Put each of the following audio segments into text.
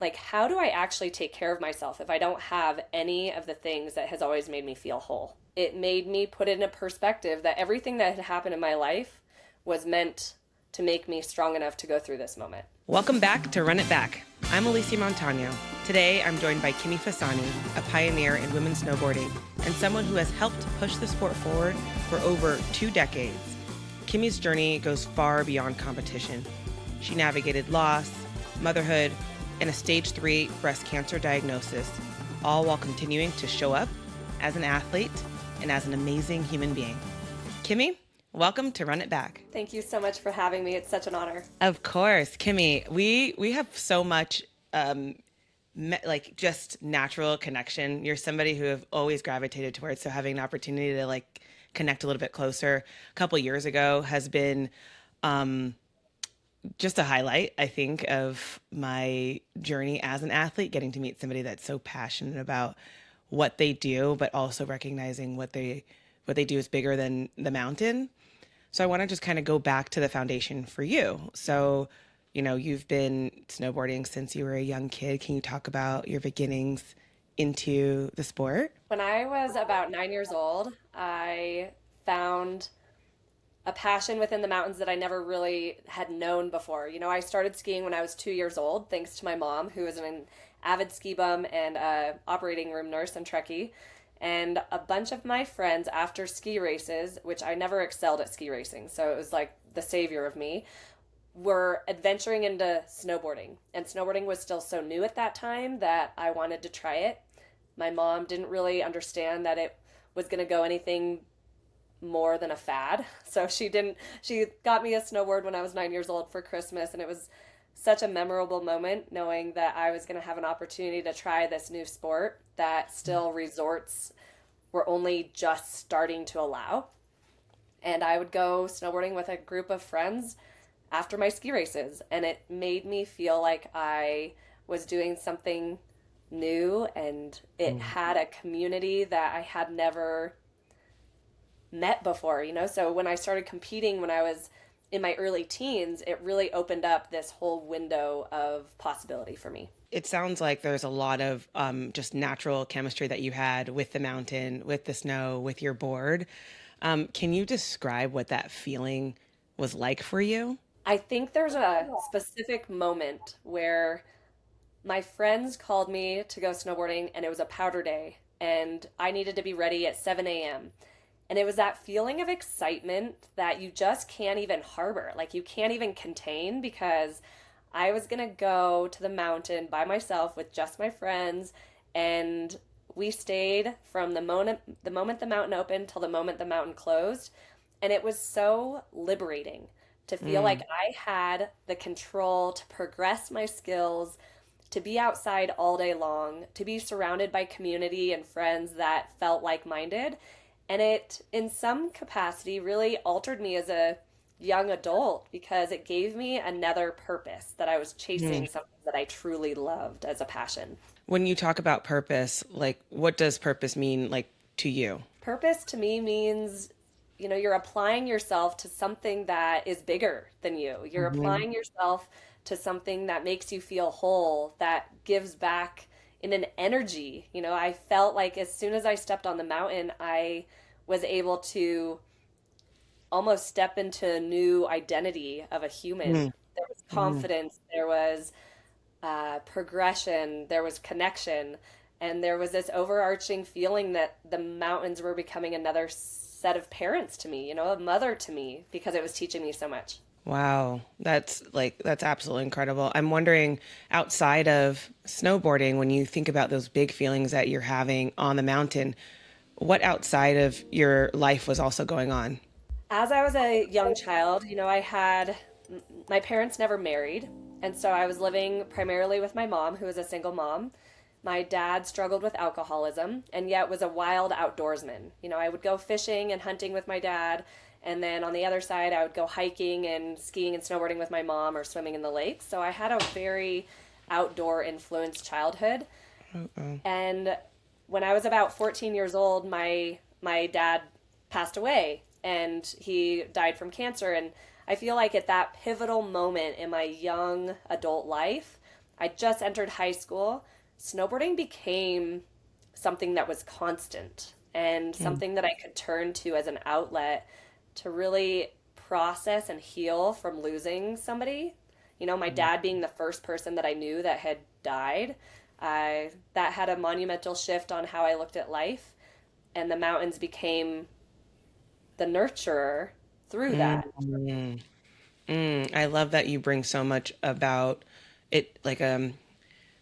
like, how do I actually take care of myself if I don't have any of the things that has always made me feel whole? It made me put it in a perspective that everything that had happened in my life was meant to make me strong enough to go through this moment. Welcome back to Run It Back. I'm Alysia Montaño. Today, I'm joined by Kimmy Fasani, a pioneer in women's snowboarding and someone who has helped push the sport forward for over 2 decades. Kimmy's journey goes far beyond competition. She navigated loss, motherhood, and a stage 3 breast cancer diagnosis, all while continuing to show up as an athlete and as an amazing human being. Kimmy, welcome to Run It Back. Thank you so much for having me. It's such an honor. Of course, Kimmy. We have so much just natural connection. You're somebody who have always gravitated towards, so having an opportunity to connect a little bit closer a couple years ago has been just a highlight, I think, of my journey as an athlete, getting to meet somebody that's so passionate about what they do, but also recognizing what they do is bigger than the mountain. So I want to just kind of go back to the foundation for you. So, you've been snowboarding since you were a young kid. Can you talk about your beginnings into the sport? When I was about 9 years old, I found a passion within the mountains that I never really had known before. I started skiing when I was 2 years old, thanks to my mom, who was an avid ski bum and operating room nurse and Trekkie. And a bunch of my friends, after ski races, which I never excelled at ski racing, so it was like the savior of me, were adventuring into snowboarding. And snowboarding was still so new at that time that I wanted to try it. My mom didn't really understand that it was going to go anything more than a fad. So she got me a snowboard when I was 9 years old for Christmas, and it was such a memorable moment knowing that I was going to have an opportunity to try this new sport that still resorts were only just starting to allow. And I would go snowboarding with a group of friends after my ski races, and it made me feel like I was doing something new, and it had a community that I had never met before, So when I started competing when I was in my early teens, it really opened up this whole window of possibility for me. It sounds like there's a lot of just natural chemistry that you had with the mountain, with the snow, with your board. Can you describe what that feeling was like for you? I think there's a specific moment where my friends called me to go snowboarding, and it was a powder day, and I needed to be ready at 7 a.m. And it was that feeling of excitement that you just can't even harbor, like you can't even contain, because I was going to go to the mountain by myself with just my friends, and we stayed from the moment the mountain opened till the moment the mountain closed, and it was so liberating to feel like I had the control to progress my skills, to be outside all day long, to be surrounded by community and friends that felt like-minded. And it, in some capacity, really altered me as a young adult because it gave me another purpose, that I was chasing something that I truly loved as a passion. When you talk about purpose, what does purpose mean, to you? Purpose to me means, you're applying yourself to something that is bigger than you. You're applying yourself to something that makes you feel whole, that gives back in an energy. I felt like as soon as I stepped on the mountain, I was able to almost step into a new identity of a human. There was confidence, there was progression, there was connection, and there was this overarching feeling that the mountains were becoming another set of parents to me, a mother to me, because it was teaching me so much. Wow, that's absolutely incredible. I'm wondering, outside of snowboarding, when you think about those big feelings that you're having on the mountain, what outside of your life was also going on? As I was a young child, my parents never married, and so I was living primarily with my mom, who was a single mom. My dad struggled with alcoholism and yet was a wild outdoorsman. I would go fishing and hunting with my dad, and then on the other side, I would go hiking and skiing and snowboarding with my mom, or swimming in the lake. So I had a very outdoor influenced childhood. And when I was about 14 years old, my dad passed away, and he died from cancer. And I feel like at that pivotal moment in my young adult life, I just entered high school, snowboarding became something that was constant and Mm. something that I could turn to as an outlet to really process and heal from losing somebody. You know, my dad being the first person that I knew that had died, that had a monumental shift on how I looked at life, and the mountains became the nurturer through that. Mm. I love that you bring so much about it, like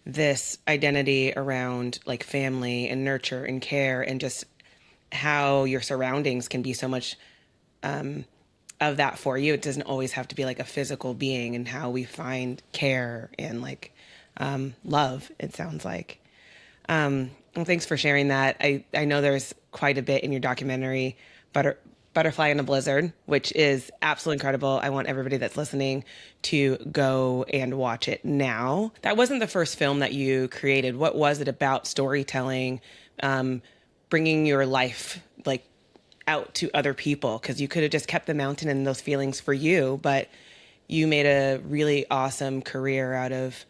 this identity around like family and nurture and care and just how your surroundings can be so much of that for you. It doesn't always have to be like a physical being, and how we find care and like love, it sounds like. Well, thanks for sharing that. I know there's quite a bit in your documentary, Butterfly in a Blizzard, which is absolutely incredible. I want everybody that's listening to go and watch it now. That wasn't the first film that you created. What was it about storytelling, bringing your life like out to other people? Because you could have just kept the mountain and those feelings for you, but you made a really awesome career out of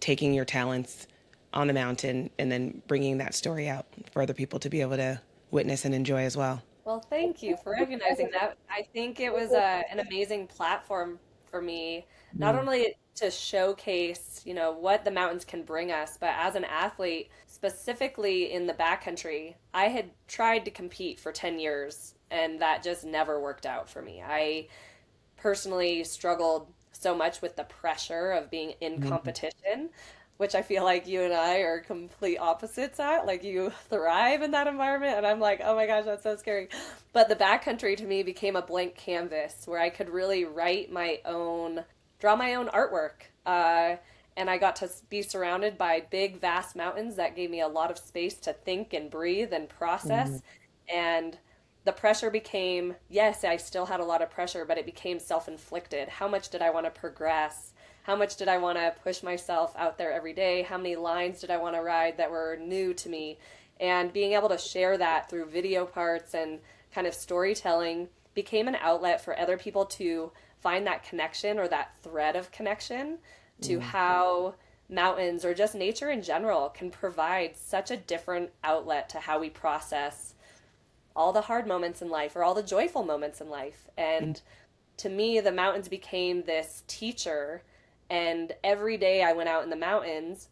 taking your talents on the mountain and then bringing that story out for other people to be able to witness and enjoy as well. Well, thank you for recognizing that. I think it was an amazing platform for me, not Mm. only to showcase, what the mountains can bring us, but as an athlete, specifically in the backcountry, I had tried to compete for 10 years and that just never worked out for me. I personally struggled so much with the pressure of being in Mm. competition, which I feel like you and I are complete opposites at. Like you thrive in that environment, and I'm like, oh my gosh, that's so scary. But the backcountry to me became a blank canvas where I could really write my own, draw my own artwork. And I got to be surrounded by big, vast mountains that gave me a lot of space to think and breathe and Mm. process. And the pressure became, yes, I still had a lot of pressure, but it became self-inflicted. How much did I want to progress? How much did I want to push myself out there every day? How many lines did I want to ride that were new to me? And being able to share that through video parts and kind of storytelling became an outlet for other people to find that connection or that thread of connection to Mm. how mountains or just nature in general can provide such a different outlet to how we process all the hard moments in life or all the joyful moments in life. Mm. And to me, the mountains became this teacher. And every day I went out in the mountains,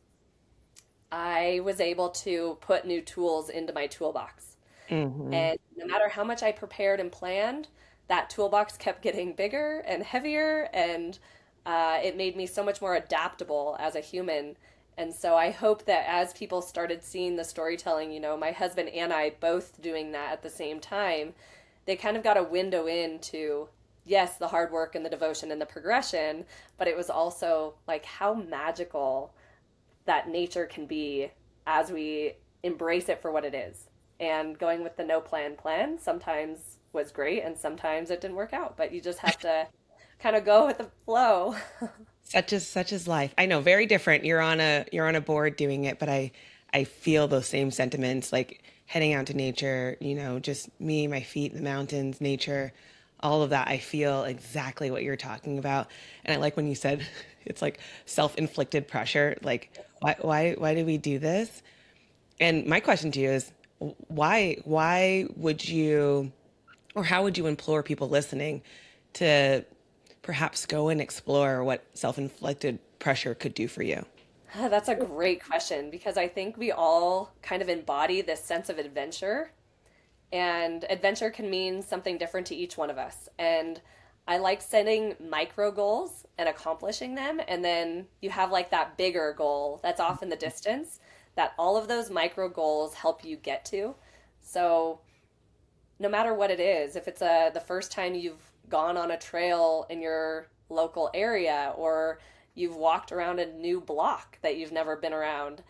I was able to put new tools into my toolbox. Mhm. And no matter how much I prepared and planned, that toolbox kept getting bigger and heavier, and it made me so much more adaptable as a human. And so I hope that as people started seeing the storytelling, my husband and I both doing that at the same time, they kind of got a window into, yes, the hard work and the devotion and the progression, but it was also like how magical that nature can be as we embrace it for what it is. And going with the no plan sometimes was great and sometimes it didn't work out, but you just have to kind of go with the flow. Such is life. I know, very different. You're on a board doing it, but I feel those same sentiments, like heading out to nature, just me, my feet in the mountains, nature, all of that. I feel exactly what you're talking about. And I like when you said it's like self-inflicted pressure. Like, why do we do this? And my question to you is, why would you, or how would you implore people listening to perhaps go and explore what self-inflicted pressure could do for you? That's a great question because I think we all kind of embody this sense of adventure, and adventure can mean something different to each one of us. And I like setting micro goals and accomplishing them, and then you have like that bigger goal that's off in the distance that all of those micro goals help you get to. So no matter what it is, if it's the first time you've gone on a trail in your local area, or you've walked around a new block that you've never been around,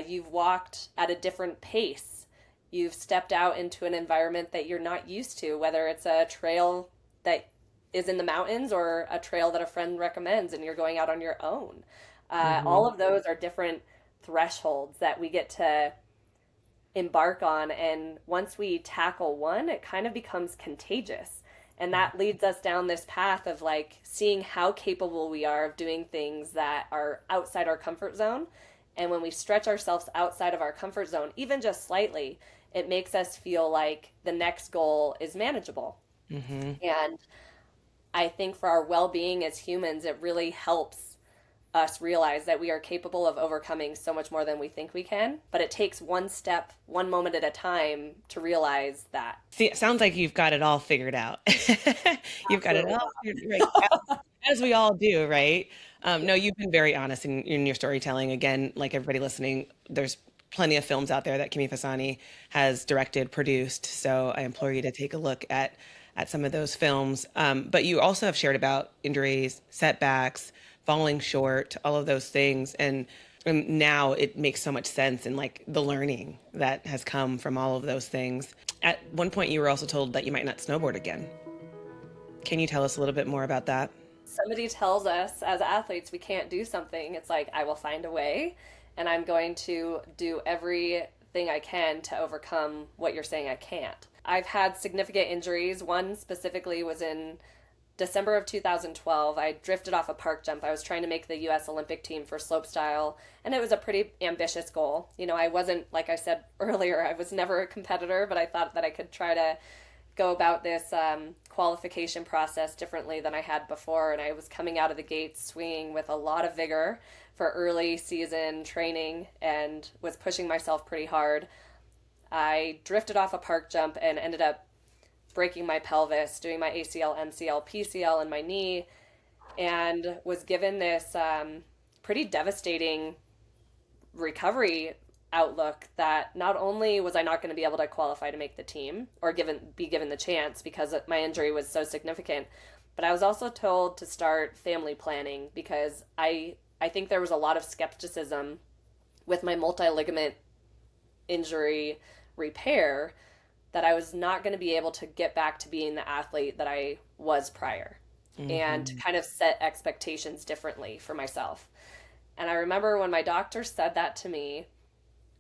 you've walked at a different pace, you've stepped out into an environment that you're not used to, whether it's a trail that is in the mountains or a trail that a friend recommends and you're going out on your own. All Hmm. of those are different thresholds that we get to embark on. And once we tackle one, it kind of becomes contagious. And that leads us down this path of like seeing how capable we are of doing things that are outside our comfort zone. And when we stretch ourselves outside of our comfort zone, even just slightly, it makes us feel like the next goal is manageable. Mm-hmm. And I think for our well being as humans, it really helps us realize that we are capable of overcoming so much more than we think we can. But it takes one step, one moment at a time to realize that. See, it sounds like you've got it all figured out. You've got it Absolutely all figured right, as we all do, right? No, you've been very honest in your storytelling. Again, like everybody listening, there's plenty of films out there that Kimmy Fasani has directed, produced. So I implore you to take a look at some of those films. But you also have shared about injuries, setbacks, falling short, all of those things. And now it makes so much sense and like the learning that has come from all of those things. At one point, you were also told that you might not snowboard again. Can you tell us a little bit more about that? somebody tells us as athletes we can't do something, it's like I will find a way and I'm going to do everything I can to overcome what you're saying I can't. I've had significant injuries. One specifically was in December of 2012. I drifted off a park jump. I was trying to make the US Olympic team for slopestyle, and it was a pretty ambitious goal. You know, I wasn't, like I said earlier, I was never a competitor, but I thought that I could try to go about this qualification process differently than I had before. And I was coming out of the gates swinging with a lot of vigor for early season training and was pushing myself pretty hard. I drifted off a park jump and ended up breaking my pelvis, doing my ACL, MCL, PCL in my knee, and was given this pretty devastating recovery outlook that not only was I not going to be able to qualify to make the team or be given the chance because my injury was so significant, but I was also told to start family planning because I think there was a lot of skepticism with my multi-ligament injury repair that I was not going to be able to get back to being the athlete that I was prior, and to kind of set expectations differently for myself. And I remember when my doctor said that to me,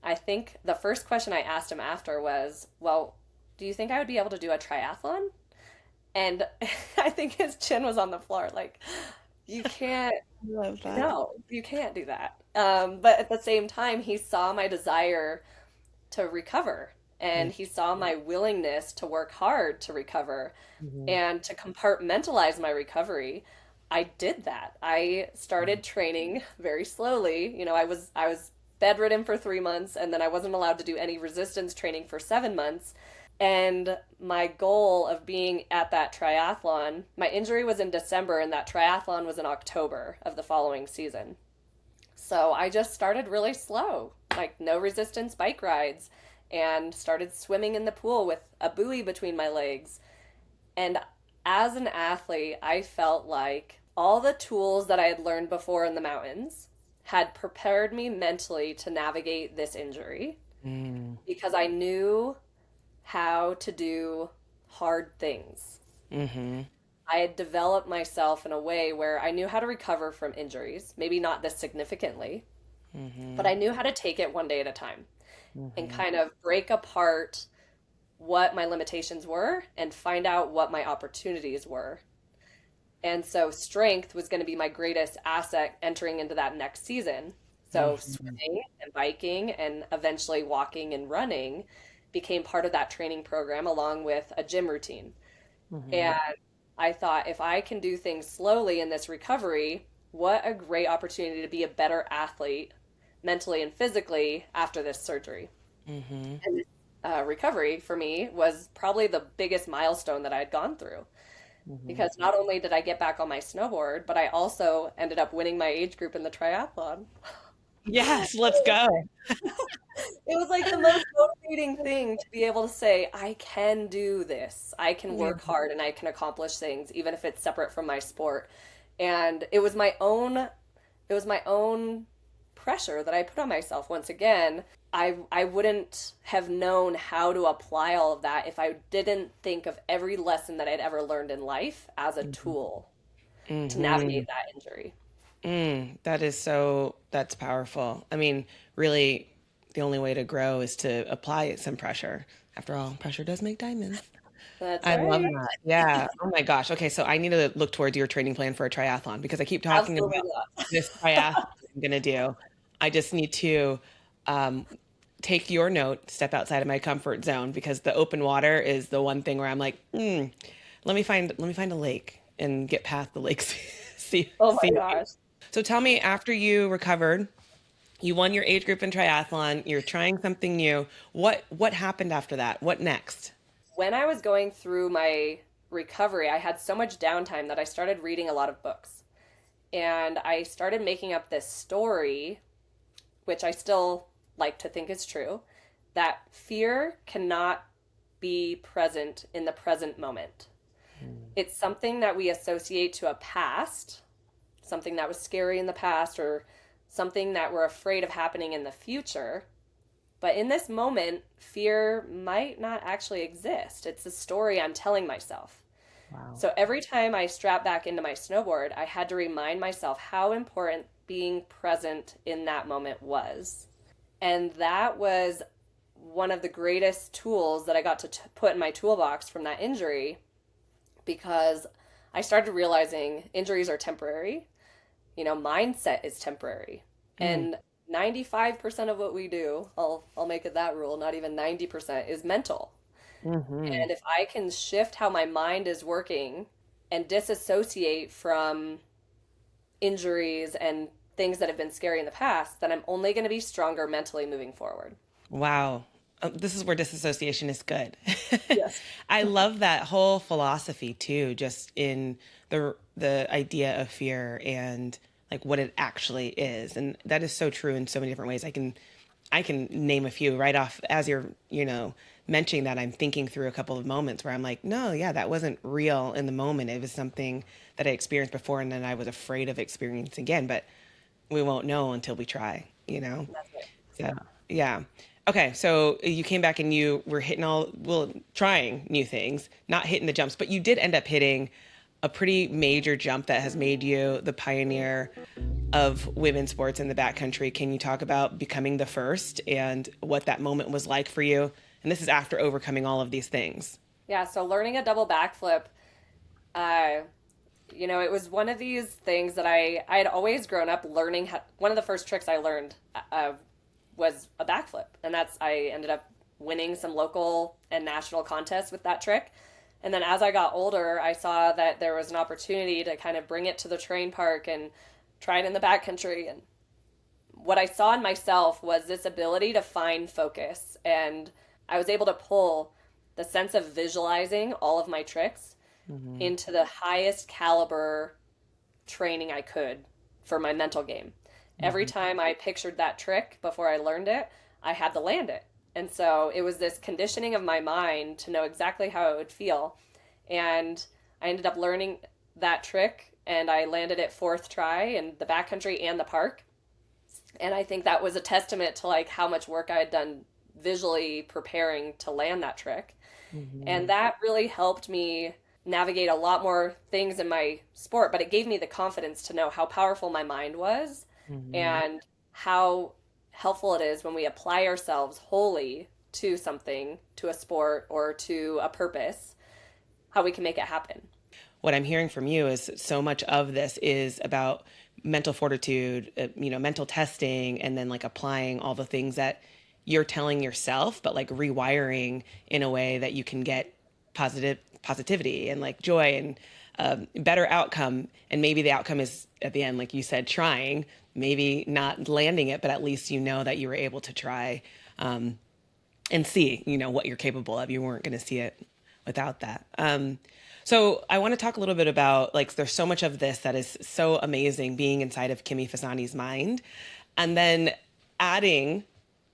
I think the first question I asked him after was, well, do you think I would be able to do a triathlon? And I think his chin was on the floor. Like, you can't, Love that. no, you can't do that. But at the same time, he saw my desire to recover and he saw my willingness to work hard to recover Mhm. and to compartmentalize my recovery. I did that. I started training very slowly. You know, I was bedridden for 3 months, and then I wasn't allowed to do any resistance training for 7 months. And my goal of being at that triathlon, my injury was in December, and that triathlon was in October of the following season. So I just started really slow, like no resistance bike rides, and started swimming in the pool with a buoy between my legs. And as an athlete, I felt like all the tools that I had learned before in the mountains had prepared me mentally to navigate this injury Mm. because I knew how to do hard things. Mm-hmm. I had developed myself in a way where I knew how to recover from injuries, maybe not this significantly, but Mm-hmm. I knew how to take it one day at a time and Mm-hmm. kind of break apart what my limitations were and find out what my opportunities were. And so strength was going to be my greatest asset entering into that next season. So Mm-hmm. swimming and biking and eventually walking and running became part of that training program along with a gym routine. Mm-hmm. And I thought if I can do things slowly in this recovery, what a great opportunity to be a better athlete mentally and physically after this surgery. Mm-hmm. And this recovery for me was probably the biggest milestone that I had gone through Mm-hmm. because not only did I get back on my snowboard, but I also ended up winning my age group in the triathlon. Yes, let's go. It was like the most motivating thing to be able to say, I can do this. I can Yeah. work hard and I can accomplish things, even if it's separate from my sport. And it was my own pressure that I put on myself. Once again, I wouldn't have known how to apply all of that if I didn't think of every lesson that I'd ever learned in life as a tool to Mm-hmm. navigate that injury. That's powerful. I mean, really, the only way to grow is to apply some pressure. After all, pressure does make diamonds. That's I love right. that. Yeah. Oh my gosh. Okay, so I need to look towards your training plan for a triathlon because I keep talking Absolutely about this triathlon I'm gonna do. I just need to um, take your note, step outside of my comfort zone because the open water is the one thing where I'm like, let me find a lake and get past the lakes. Oh my See. gosh. So tell me, after you recovered, you won your age group in triathlon, you're trying something new. What happened after that? What next? When I was going through my recovery, I had so much downtime that I started reading a lot of books. And I started making up this story, which I still like to think is true, that fear cannot be present in the present moment. It's something that we associate to a past, something that was scary in the past, or something that we're afraid of happening in the future. But in this moment, fear might not actually exist. It's a story I'm telling myself. Wow. So every time I strapped back into my snowboard, I had to remind myself how important being present in that moment was. And that was one of the greatest tools that I got to put in my toolbox from that injury because I started realizing injuries are temporary. Mindset is temporary. Mm, And 95% of what we do, I'll make it that rule, not even 90%, is mental. hmm. And if I can shift how my mind is working and disassociate from injuries and things that have been scary in the past, then I'm only going to be stronger mentally moving forward. Wow. This is where disassociation is good. Yes. I love that whole philosophy too, just in the idea of fear and like what it actually is. And that is so true in so many different ways. I can name a few right off as you're mentioning that. I'm thinking through a couple of moments where I'm like, no, yeah, that wasn't real in the moment. It was something that I experienced before and then I was afraid of experiencing again, but we won't know until we try. That's it. So, yeah. Okay, so you came back and you were trying new things, not hitting the jumps, but you did end up hitting a pretty major jump that has made you the pioneer of women's sports in the backcountry. Can you talk about becoming the first and what that moment was like for you? And this is after overcoming all of these things. Yeah, so learning a double backflip, uh, it was one of these things that I had always grown up learning. One of the first tricks I learned was a backflip, and I ended up winning some local and national contests with that trick. And then as I got older, I saw that there was an opportunity to kind of bring it to the terrain park and try it in the backcountry. And what I saw in myself was this ability to find focus, and I was able to pull the sense of visualizing all of my tricks Hmm. into the highest caliber training I could for my mental game. Every Hmm. time I pictured that trick before I learned it, I had to land it. And so it was this conditioning of my mind to know exactly how it would feel. And I ended up learning that trick and I landed it fourth try in the backcountry and the park. And I think that was a testament to like how much work I had done visually preparing to land that trick. And Hmm. that really helped me navigate a lot more things in my sport, but it gave me the confidence to know how powerful my mind was Hmm. and how helpful it is when we apply ourselves wholly to something, to a sport or to a purpose, how we can make it happen. What I'm hearing from you is so much of this is about mental fortitude, mental testing, and then like applying all the things that you're telling yourself, but like rewiring in a way that you can get positivity and like joy and better outcome. And maybe the outcome is at the end, like you said, trying, maybe not landing it, but at least you know that you were able to try and see what you're capable of. You weren't going to see it without that. So I want to talk a little bit about like there's so much of this that is so amazing being inside of Kimmy Fasani's mind, and then adding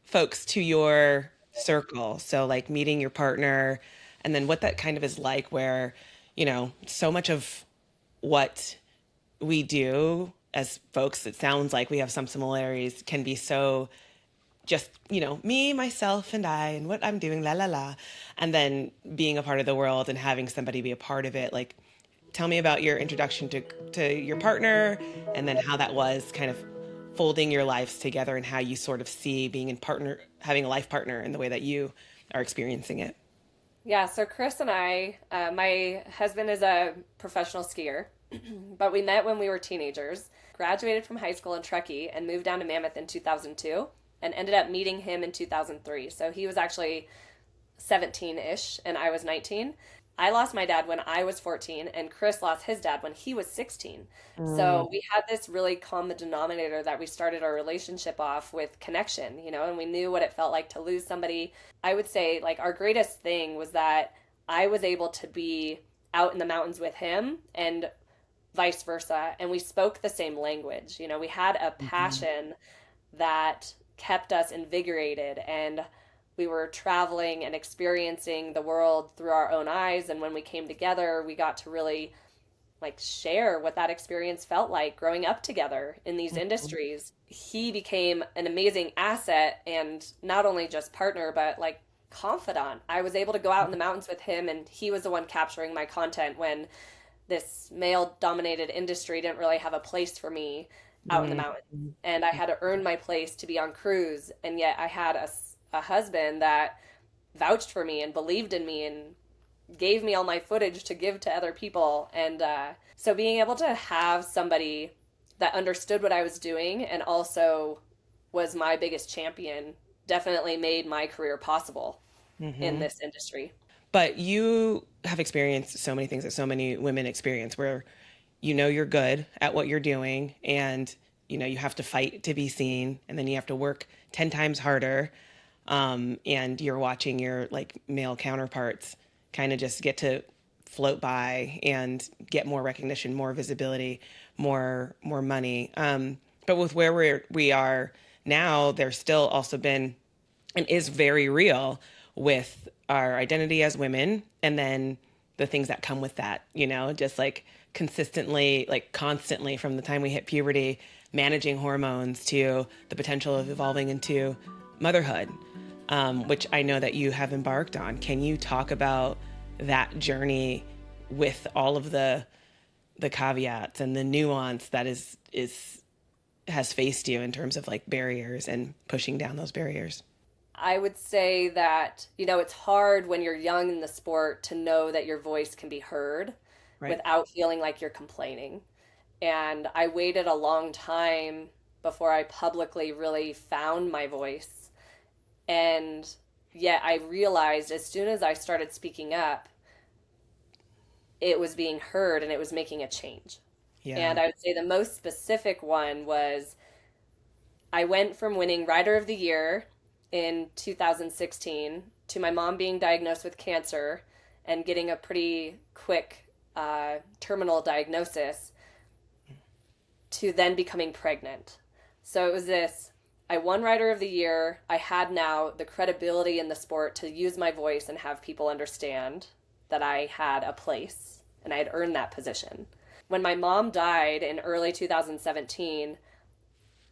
folks to your circle. So like meeting your partner, and then what that kind of is like, where so much of what we do as folks, it sounds like we have some similarities, can be so just me, myself, and I, and what I'm doing, la la la. And then being a part of the world and having somebody be a part of it. Like, tell me about your introduction to your partner and then how that was kind of folding your lives together and how you sort of see being in partner, having a life partner in the way that you are experiencing it. Yeah, so Chris and my husband is a professional skier, but we met when we were teenagers, graduated from high school in Truckee, and moved down to Mammoth in 2002, and ended up meeting him in 2003. So he was actually 17-ish and I was 19. I lost my dad when I was 14 and Chris lost his dad when he was 16. Mm, So we had this really common denominator that we started our relationship off with connection, and we knew what it felt like to lose somebody. I would say like our greatest thing was that I was able to be out in the mountains with him and vice versa, and we spoke the same language. We had a mhm. passion that kept us invigorated, and we were traveling and experiencing the world through our own eyes. And when we came together, we got to really like share what that experience felt like growing up together in these Mhm. industries. He became an amazing asset, and not only just partner, but like confidant. I was able to go out in the mountains with him, and he was the one capturing my content when this male dominated industry didn't really have a place for me out in the Mhm. mountains. And I had to earn my place to be on crews. And yet I had a husband that vouched for me and believed in me and gave me all my footage to give to other people. And so being able to have somebody that understood what I was doing and also was my biggest champion definitely made my career possible in Mhm. this industry. But you have experienced so many things that so many women experience where you're good at what you're doing and you have to fight to be seen and then you have to work 10 times harder, and you're watching your like male counterparts kind of just get to float by and get more recognition, more visibility, more money. But with where we are now, there's still also been and is very real with our identity as women and then the things that come with that, just like consistently, like constantly from the time we hit puberty, managing hormones to the potential of evolving into motherhood, which I know that you have embarked on. Can you talk about that journey with all of the caveats and the nuance that is has faced you in terms of like barriers and pushing down those barriers? I would say that, it's hard when you're young in the sport to know that your voice can be heard Right. without feeling like you're complaining. And I waited a long time before I publicly really found my voice. And yet I realized as soon as I started speaking up, it was being heard and it was making a change. Yeah. And I would say the most specific one was I went from winning Rider of the Year in 2016 to my mom being diagnosed with cancer and getting a pretty quick terminal diagnosis to then becoming pregnant. So it was this I won Rider of the Year. I had now the credibility in the sport to use my voice and have people understand that I had a place and I had earned that position. When my mom died in early 2017,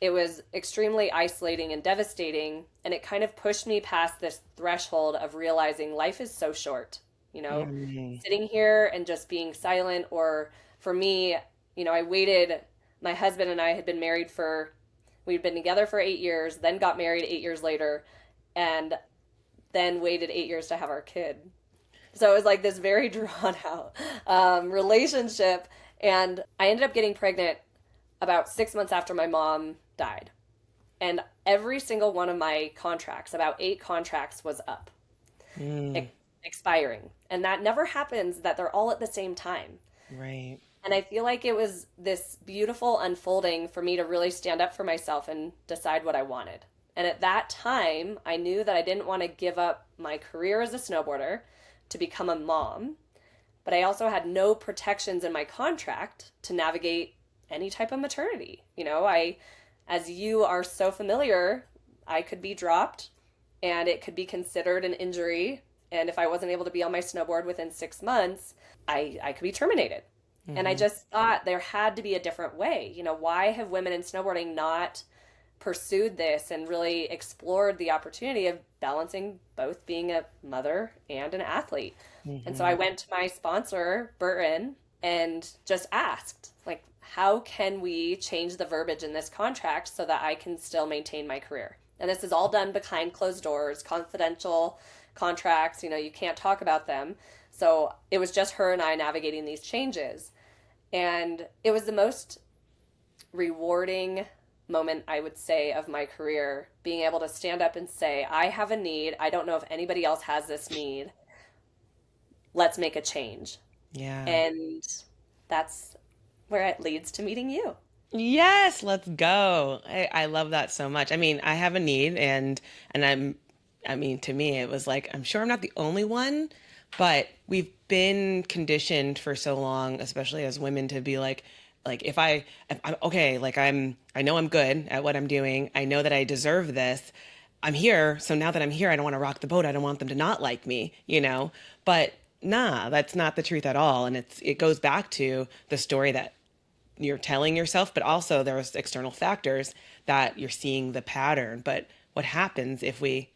it was extremely isolating and devastating. And it kind of pushed me past this threshold of realizing life is so short. Mm, Sitting here and just being silent, or for me, I waited. My husband and I had been married we'd been together for 8 years, then got married 8 years later, and then waited 8 years to have our kid. So it was like this very drawn out relationship. And I ended up getting pregnant about 6 months after my mom died. And every single one of my contracts, about 8 contracts, was up, mm, expiring. And that never happens that they're all at the same time. right. And I feel like it was this beautiful unfolding for me to really stand up for myself and decide what I wanted. And at that time, I knew that I didn't want to give up my career as a snowboarder to become a mom, but I also had no protections in my contract to navigate any type of maternity. As you are so familiar, I could be dropped and it could be considered an injury. And if I wasn't able to be on my snowboard within 6 months, I could be terminated. And I Hmm. just thought there had to be a different way. Why have women in snowboarding not pursued this and really explored the opportunity of balancing both being a mother and an athlete? And so I Hmm. went to my sponsor, Burton, and just asked, how can we change the verbiage in this contract so that I can still maintain my career? And this is all done behind closed doors, confidential contracts, you can't talk about them. So it was just her and I navigating these changes. And it was the most rewarding moment, I would say, of my career, being able to stand up and say, I have a need. I don't know if anybody else has this need. Let's make a change. Yeah. And that's where it leads to meeting you. Yes, let's go. I love that so much. I mean, I have a need and I mean, to me it was like I'm sure I'm not the only one, but we've been conditioned for so long, especially as women, to be like if I'm okay, like I know I'm good at what I'm doing. I know that I deserve this. I'm here, so now that I'm here, I don't want to rock the boat. I don't want them to not like me, you know? But nah, that's not the truth at all. And it goes back to the story that you're telling yourself, but also there's external factors that you're seeing the pattern. But what happens if we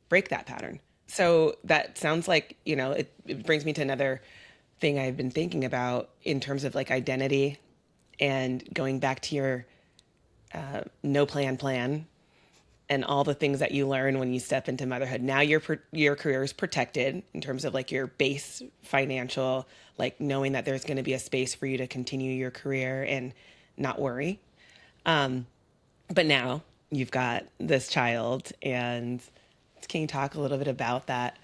break that pattern? So that sounds like, it brings me to another thing I've been thinking about in terms of like identity and going back to your no plan and all the things that you learn when you step into motherhood. Now your career is protected in terms of like your base financial, like knowing that there's going to be a space for you to continue your career and not worry. But now you've got this child, and can you talk a little bit about that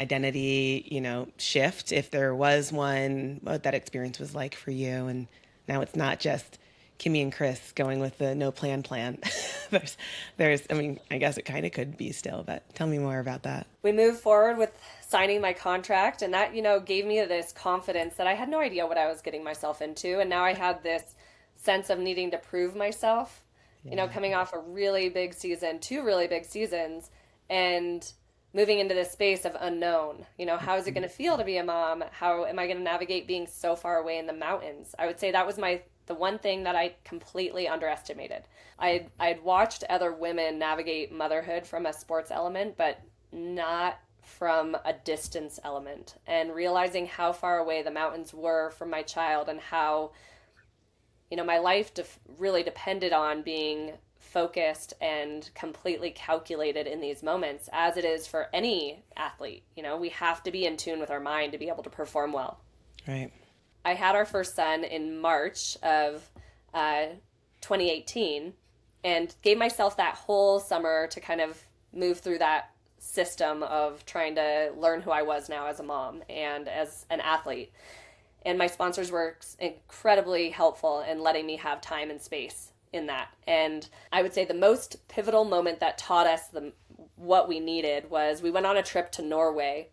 identity, shift, if there was one, what that experience was like for you? And now it's not just Kimmy and Chris going with the no plan. I mean, I guess it kind of could be still, but tell me more about that. We moved forward with signing my contract, and that, gave me this confidence that I had no idea what I was getting myself into. And now I had this sense of needing to prove myself, Yeah. coming off a really big season, two really big seasons, and moving into this space of unknown. How is it going to feel to be a mom? How am I going to navigate being so far away in the mountains? I would say that was the one thing that I completely underestimated. I'd watched other women navigate motherhood from a sports element, but not from a distance element, and realizing how far away the mountains were from my child, and how, my life really depended on being focused and completely calculated in these moments, as it is for any athlete. We have to be in tune with our mind to be able to perform well. Right. I had our first son in March of 2018, and gave myself that whole summer to kind of move through that system of trying to learn who I was now as a mom and as an athlete. And my sponsors were incredibly helpful in letting me have time and space in that. And I would say the most pivotal moment that taught us what we needed was we went on a trip to Norway,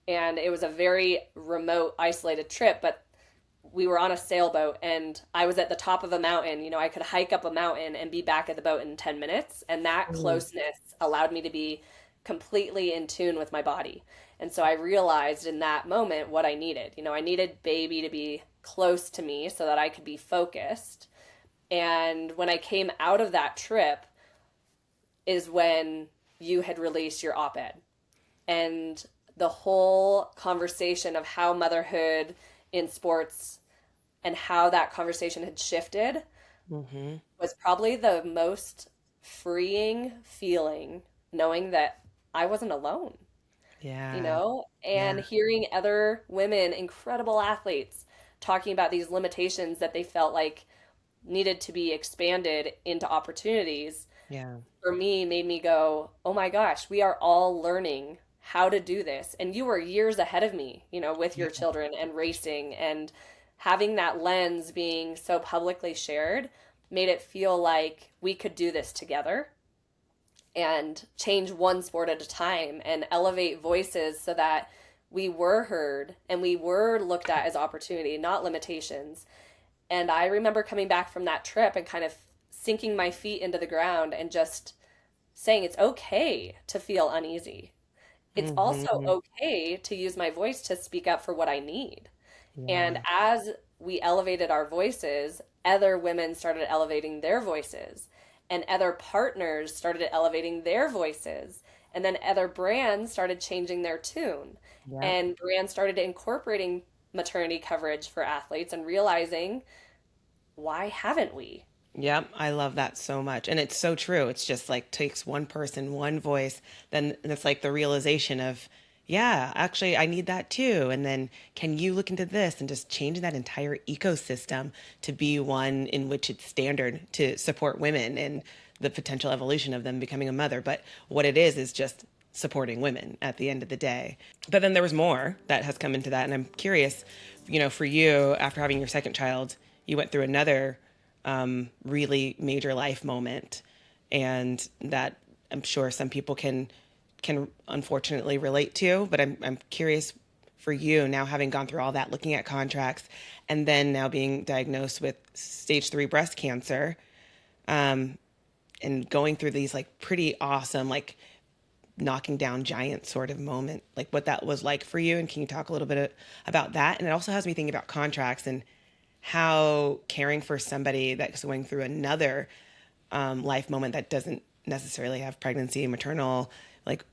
and it was a very remote, isolated trip, but we were on a sailboat, and I was at the top of a mountain. I could hike up a mountain and be back at the boat in 10 minutes. And that closeness allowed me to be completely in tune with my body. And so I realized in that moment what I needed. I needed baby to be close to me so that I could be focused. And when I came out of that trip is when you had released your op-ed. And the whole conversation of how motherhood in sports and how that conversation had shifted was probably the most freeing feeling, knowing that I wasn't alone, Yeah. and Yeah. hearing other women, incredible athletes, talking about these limitations that they felt like needed to be expanded into opportunities, Yeah. for me made me go, oh my gosh, we are all learning how to do this. And you were years ahead of me, with your children and racing, and having that lens being so publicly shared made it feel like we could do this together and change one sport at a time and elevate voices so that we were heard and we were looked at as opportunity, not limitations. And I remember coming back from that trip and kind of sinking my feet into the ground and just saying it's okay to feel uneasy. It's also Hmm. okay to use my voice to speak up for what I need. Yeah. And as we elevated our voices, other women started elevating their voices, and other partners started elevating their voices. And then other brands started changing their tune, Yeah. and brands started incorporating maternity coverage for athletes and realizing, why haven't we? Yep, I love that so much. And it's so true. It's just like takes one person, one voice, then it's like the realization of, yeah, actually I need that too. And then can you look into this and just change that entire ecosystem to be one in which it's standard to support women and the potential evolution of them becoming a mother. But what it is just supporting women at the end of the day. But then there was more that has come into that. And I'm curious, for you, after having your second child, you went through another really major life moment, and that I'm sure some people can unfortunately relate to. But I'm curious for you now, having gone through all that, looking at contracts, and then now being diagnosed with stage 3 breast cancer, and going through these like pretty awesome like knocking down giant sort of moment, like what that was like for you. And can you talk a little bit about that? And it also has me thinking about contracts and how caring for somebody that's going through another life moment that doesn't necessarily have pregnancy, maternal, like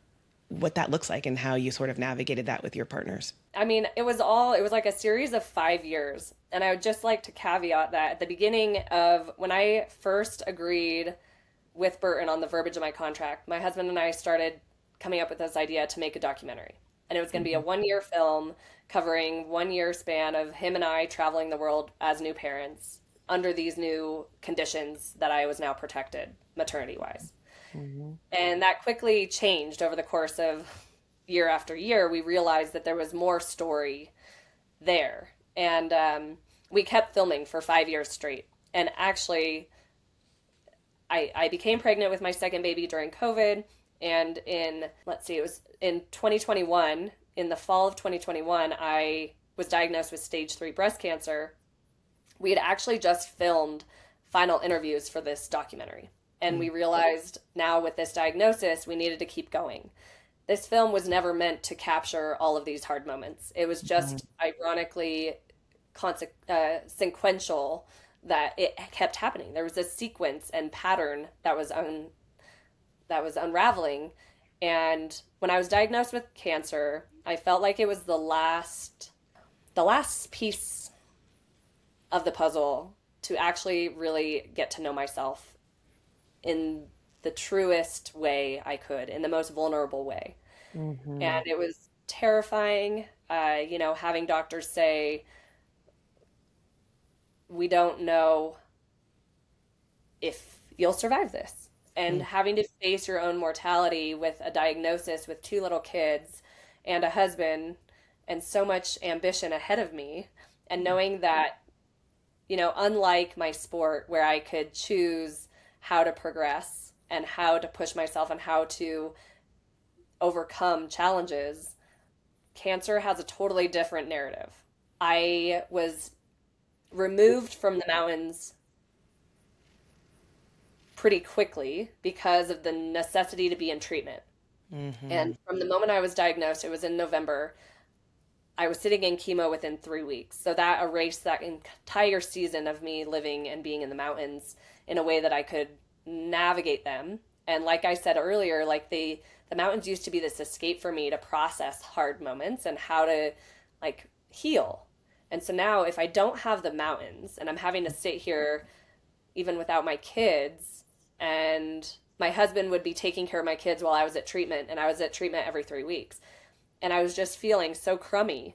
what that looks like and how you sort of navigated that with your partners. I mean, it was like a series of 5 years. And I would just like to caveat that at the beginning of when I first agreed with Burton on the verbiage of my contract, my husband and I started coming up with this idea to make a documentary. And it was going to be a 1 year film covering 1 year span of him and I traveling the world as new parents under these new conditions that I was now protected maternity wise. Mm-hmm. And that quickly changed over the course of year after year. We realized that there was more story there. And we kept filming for 5 years straight. And actually, I became pregnant with my second baby during COVID. And let's see, it was in 2021, in the fall of 2021, I was diagnosed with stage 3 breast cancer. We had actually just filmed final interviews for this documentary. And we realized now with this diagnosis, we needed to keep going. This film was never meant to capture all of these hard moments. It was just ironically sequential that it kept happening. There was a sequence and pattern that was unraveling. And when I was diagnosed with cancer, I felt like it was the last piece of the puzzle to actually really get to know myself in the truest way I could, in the most vulnerable way. Mm-hmm. And it was terrifying, having doctors say, we don't know if you'll survive this. And having to face your own mortality with a diagnosis with 2 little kids and a husband and so much ambition ahead of me, and knowing that, unlike my sport where I could choose how to progress and how to push myself and how to overcome challenges, cancer has a totally different narrative. I was removed from the mountains pretty quickly because of the necessity to be in treatment. Mm-hmm. And from the moment I was diagnosed, it was in November, I was sitting in chemo within 3 weeks. So that erased that entire season of me living and being in the mountains in a way that I could navigate them. And like I said earlier, like the mountains used to be this escape for me to process hard moments and how to like heal. And so now if I don't have the mountains and I'm having to sit here even without my kids, and my husband would be taking care of my kids while I was at treatment, and I was at treatment every 3 weeks. And I was just feeling so crummy.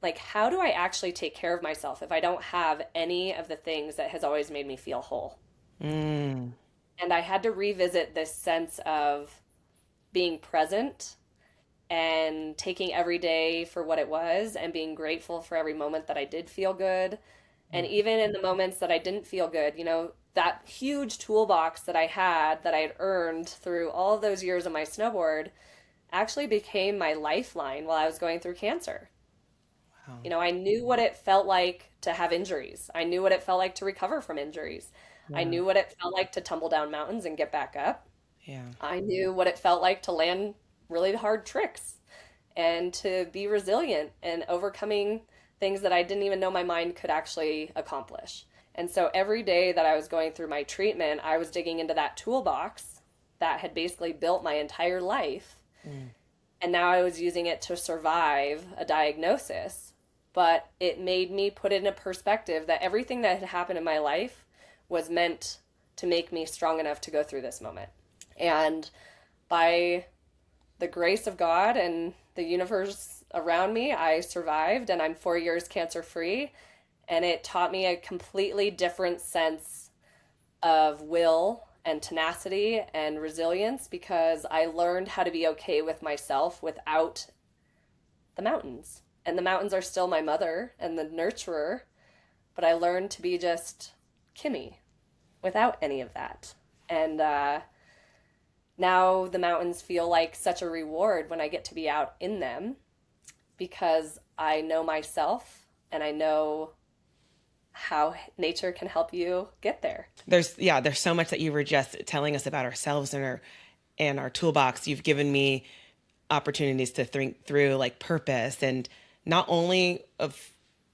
Like, how do I actually take care of myself if I don't have any of the things that has always made me feel whole? Mm. And I had to revisit this sense of being present and taking every day for what it was and being grateful for every moment that I did feel good. And even in the moments that I didn't feel good, that huge toolbox that I had earned through all of those years of my snowboard actually became my lifeline while I was going through cancer. Wow. I knew what it felt like to have injuries. I knew what it felt like to recover from injuries. I Yeah. knew what it felt like to tumble down mountains and get back up. Yeah. I knew what it felt like to land really hard tricks and to be resilient and overcoming things that I didn't even know my mind could actually accomplish. And so every day that I was going through my treatment, I was digging into that toolbox that had basically built my entire life. Mm. And now I was using it to survive a diagnosis. But it made me put it in a perspective that everything that had happened in my life was meant to make me strong enough to go through this moment. And by the grace of God and the universe around me, I survived, and I'm 4 years cancer free. And it taught me a completely different sense of will and tenacity and resilience, because I learned how to be okay with myself without the mountains. And the mountains are still my mother and the nurturer, but I learned to be just Kimmy without any of that. And now the mountains feel like such a reward when I get to be out in them, because I know myself and I know how nature can help you get there. There's so much that you were just telling us about ourselves and our toolbox. You've given me opportunities to think through like purpose, and not only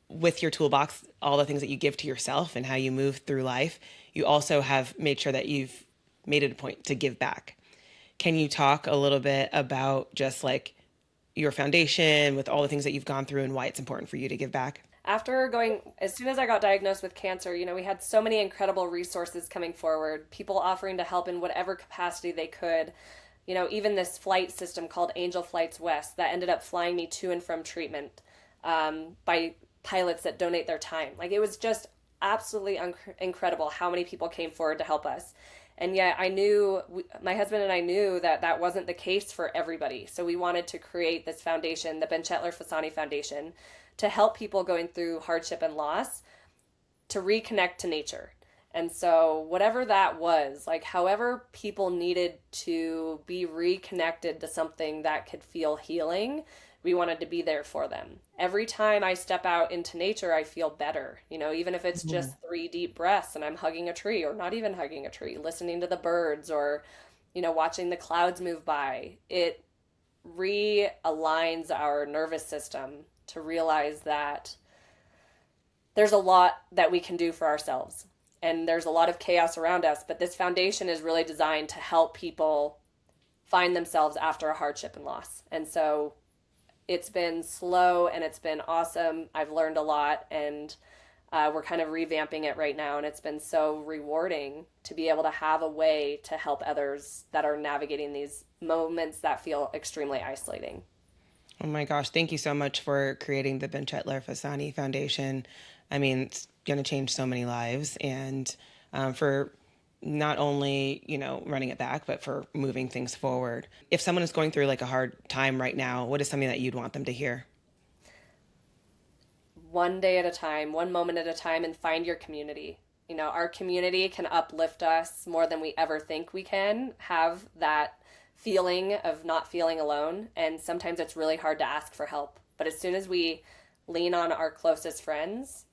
with your toolbox, all the things that you give to yourself and how you move through life, you also have made sure that you've made it a point to give back. Can you talk a little bit about just like your foundation with all the things that you've gone through and why it's important for you to give back? As soon as I got diagnosed with cancer, we had so many incredible resources coming forward, people offering to help in whatever capacity they could. Even this flight system called Angel Flights West that ended up flying me to and from treatment by pilots that donate their time. Like, it was just absolutely incredible how many people came forward to help us. And yet my husband and I knew that that wasn't the case for everybody. So we wanted to create this foundation, the Benchetler Fasani Foundation, to help people going through hardship and loss to reconnect to nature. And so whatever that was, like however people needed to be reconnected to something that could feel healing, we wanted to be there for them. Every time I step out into nature, I feel better, even if it's just 3 deep breaths and I'm hugging a tree, or not even hugging a tree, listening to the birds, or, watching the clouds move by. It realigns our nervous system to realize that there's a lot that we can do for ourselves. And there's a lot of chaos around us, but this foundation is really designed to help people find themselves after a hardship and loss. And so it's been slow and it's been awesome. I've learned a lot, and we're kind of revamping it right now. And it's been so rewarding to be able to have a way to help others that are navigating these moments that feel extremely isolating. Oh my gosh, thank you so much for creating the Benchetler Fasani Foundation. I mean, it's going to change so many lives, and for not only, running it back, but for moving things forward. If someone is going through like a hard time right now, what is something that you'd want them to hear? One day at a time, one moment at a time, and find your community. Our community can uplift us more than we ever think we can. Have that feeling of not feeling alone, and sometimes it's really hard to ask for help. But as soon as we lean on our closest friends,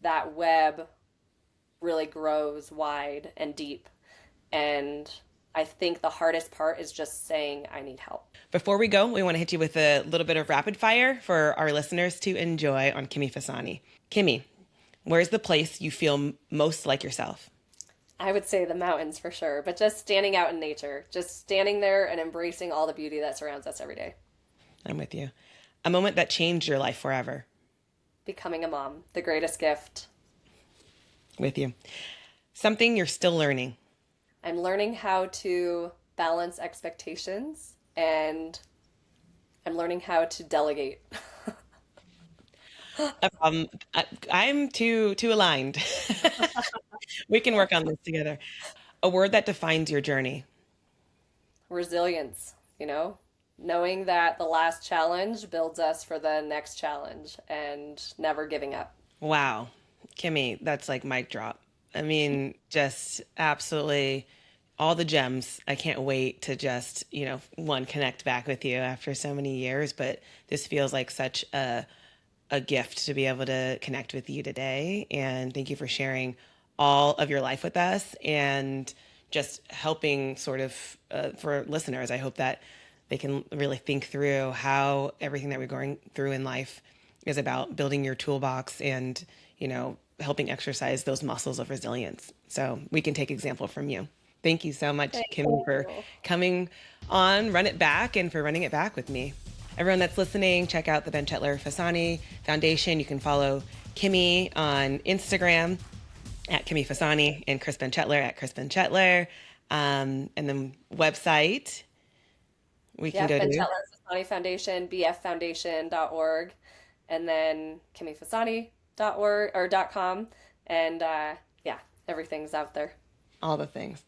that web really grows wide and deep. And I think the hardest part is just saying, I need help. Before we go, we want to hit you with a little bit of rapid fire for our listeners to enjoy on Kimmy Fasani. Kimmy, where's the place you feel most like yourself? I would say the mountains for sure, but just standing out in nature, just standing there and embracing all the beauty that surrounds us every day. I'm with you. A moment that changed your life forever. Becoming a mom, the greatest gift. With you. Something you're still learning. I'm learning how to balance expectations, and I'm learning how to delegate. I'm too aligned. We can work on this together. A word that defines your journey. Resilience, knowing that the last challenge builds us for the next challenge, and never giving up. Wow. Kimmy, that's like mic drop. I mean, just absolutely all the gems. I can't wait to just, connect back with you after so many years, but this feels like such a gift to be able to connect with you today. And thank you for sharing all of your life with us, and just helping sort of for listeners. I hope that they can really think through how everything that we're going through in life is about building your toolbox and, helping exercise those muscles of resilience. So we can take example from you. Thank you so much, Kimmy, for coming on Run It Back and for running it back with me. Everyone that's listening, check out the Benchetler Fasani Foundation. You can follow Kimmy on Instagram at Kimmy Fasani and Chris Benchetler at Chris Benchetler. And then website we can Yeah, go to. Benchetler Fasani Foundation, bffoundation.org, and then kimmyfasani.org or .com, and yeah, everything's out there. All the things.